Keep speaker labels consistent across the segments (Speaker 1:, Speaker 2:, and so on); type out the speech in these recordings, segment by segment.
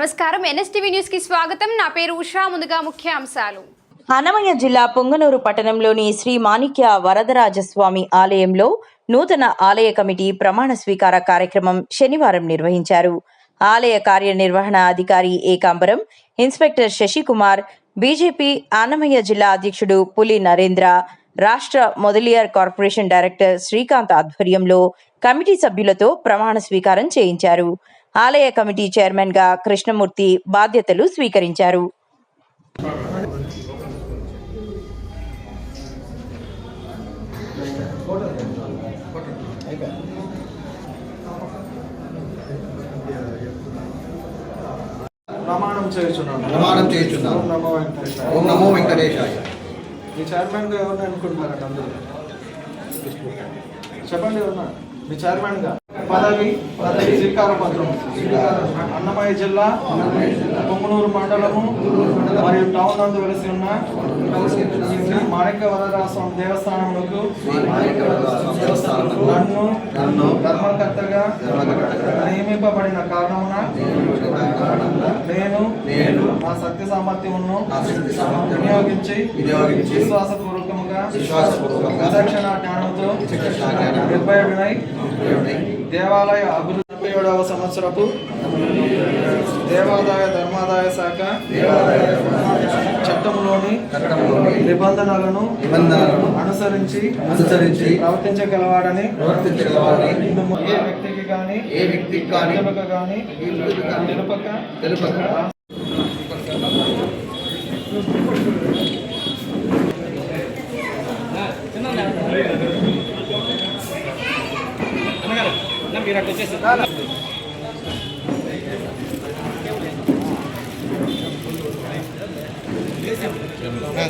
Speaker 1: నమస్కారం NSTV news కి స్వాగతం. నా పేరు ఉషా. ముందుగా ముఖ్య అంశాలు.
Speaker 2: అన్నమయ్య జిల్లా పొంగనూరు పట్టణంలోని శ్రీ మాణిక్య వరదరాజస్వామి ఆలయంలో నూతన ఆలయ కమిటీ ప్రమాణ స్వీకార కార్యక్రమం శనివారం నిర్వహించారు. ఆలయ కార్యనిర్వహణ అధికారి ఏకాంబరం, ఇన్స్పెక్టర్ శశికుమార్, బీజేపీ అన్నమయ్య జిల్లా అధ్యక్షుడు పులి నరేంద్ర, రాష్ట్ర మొదలియార్ కార్పొరేషన్ డైరెక్టర్ శ్రీకాంత్ ఆధ్వర్యంలో కమిటీ సభ్యులతో ప్రమాణ స్వీకారం చేయించారు. ఆలయ కమిటీ చైర్మన్ గా కృష్ణమూర్తి బాధ్యతలు స్వీకరించారు.
Speaker 3: ప్రమాణం చేయుచున్నాను.
Speaker 4: ఓం నమో వెంకటేశాయ.
Speaker 3: మీ చైర్మన్గా ఎవరిని అనుకుంటున్నారండి అందరూ? చెప్పండి ఎవరన్నా మీ చైర్మన్గా పదవి స్వీకార పత్రం. అన్నమయ్య జిల్లా పొంగనూరు మండలము మరియు టౌన్ నందు వెలిసి ఉన్న శ్రీ మాణిక్య వరదరాజస్వామి దేవస్థానములకు నన్ను ధర్మకర్తగా నియమింపబడిన కారణమున నేను నా శక్తి సామర్థ్యమును వినియోగించి విశ్వాసపూర్వకముగా విచక్షణ జ్ఞానంతో నిర్భయుడినై దేవాలయ అభివృద్ధి 77వ సంవత్సరపు దేవాదాయ ధర్మాదాయ శాఖ చట్టంలోని నిబంధనలను అనుసరించి ప్రవర్తించగలవాడని ఏ వ్యక్తికి కానీ తెలుపక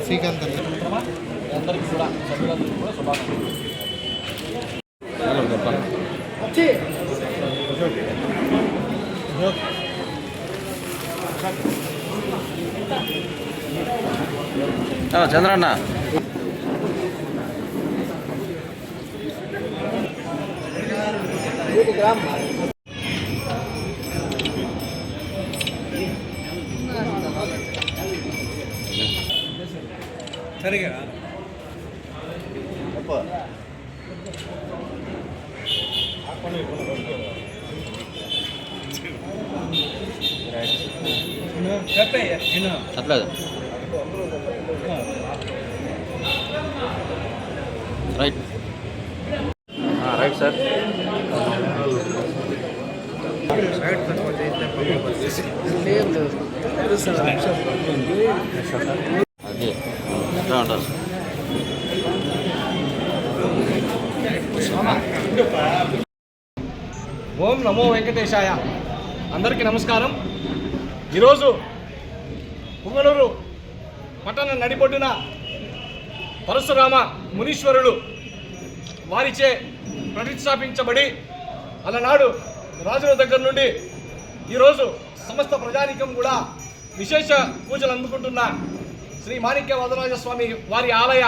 Speaker 4: శ్రీకాంత్
Speaker 3: అందరికీ కూడా సభ్యులందరికీ కూడా శుభాకాంక్షలు.
Speaker 5: చంద్రన్న
Speaker 3: సరిగా
Speaker 5: అట్లేదు రైట్ రైట్ సార్. అది ఎట్లా ఉంటారు?
Speaker 6: ఓం నమో వెంకటేశాయ. అందరికీ నమస్కారం. ఈరోజు పుంగనూరు పట్టణ నడిబొడ్డున పరశురామ మునీశ్వరులు వారిచే ప్రతిష్టాపించబడి అలనాడు రాజుల దగ్గర నుండి ఈరోజు సమస్త ప్రజానీకం కూడా విశేష పూజలు అందుకుంటున్న శ్రీ మాణిక్య వరదరాజస్వామి వారి ఆలయ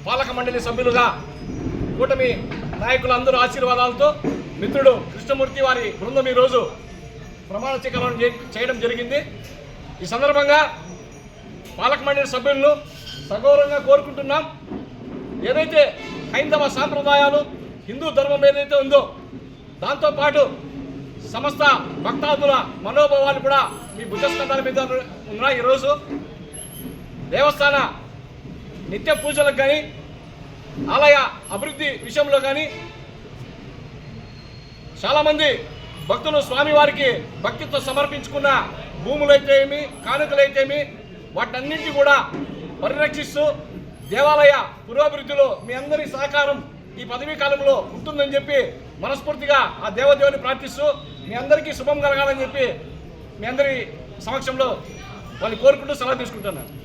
Speaker 6: పాలక మండలి సభ్యులుగా కూటమి నాయకులందరూ ఆశీర్వాదాలతో మిత్రుడు కృష్ణమూర్తి వారి బృందం ఈరోజు ప్రమాణ స్వీకారం చేయడం జరిగింది. ఈ సందర్భంగా పాలక మండలి సభ్యులను సగౌరవంగా కోరుకుంటున్నాం. ఏదైతే హైందవ సాంప్రదాయాలు హిందూ ధర్మం ఏదైతే ఉందో దాంతోపాటు సమస్త భక్తాదుల మనోభావాలు కూడా మీ భుజస్కంధాల మీద ఉన్నాయి. ఈరోజు దేవస్థాన నిత్య పూజలకు కానీ ఆలయ అభివృద్ధి విషయంలో కానీ చాలామంది భక్తులు స్వామివారికి భక్తితో సమర్పించుకున్న భూములైతేమి కానుకలైతేమి వాటన్నింటినీ కూడా పరిరక్షిస్తూ దేవాలయ పురోభివృద్ధిలో మీ అందరి సహకారం ఈ పదవీ కాలంలో ఉంటుందని చెప్పి మనస్ఫూర్తిగా ఆ దేవదేవుని ప్రార్థిస్తూ మీ అందరికీ శుభం కలగాలని చెప్పి మీ అందరి సమక్షంలో వాళ్ళు కోరుకుంటూ సలహా తీసుకుంటున్నాను.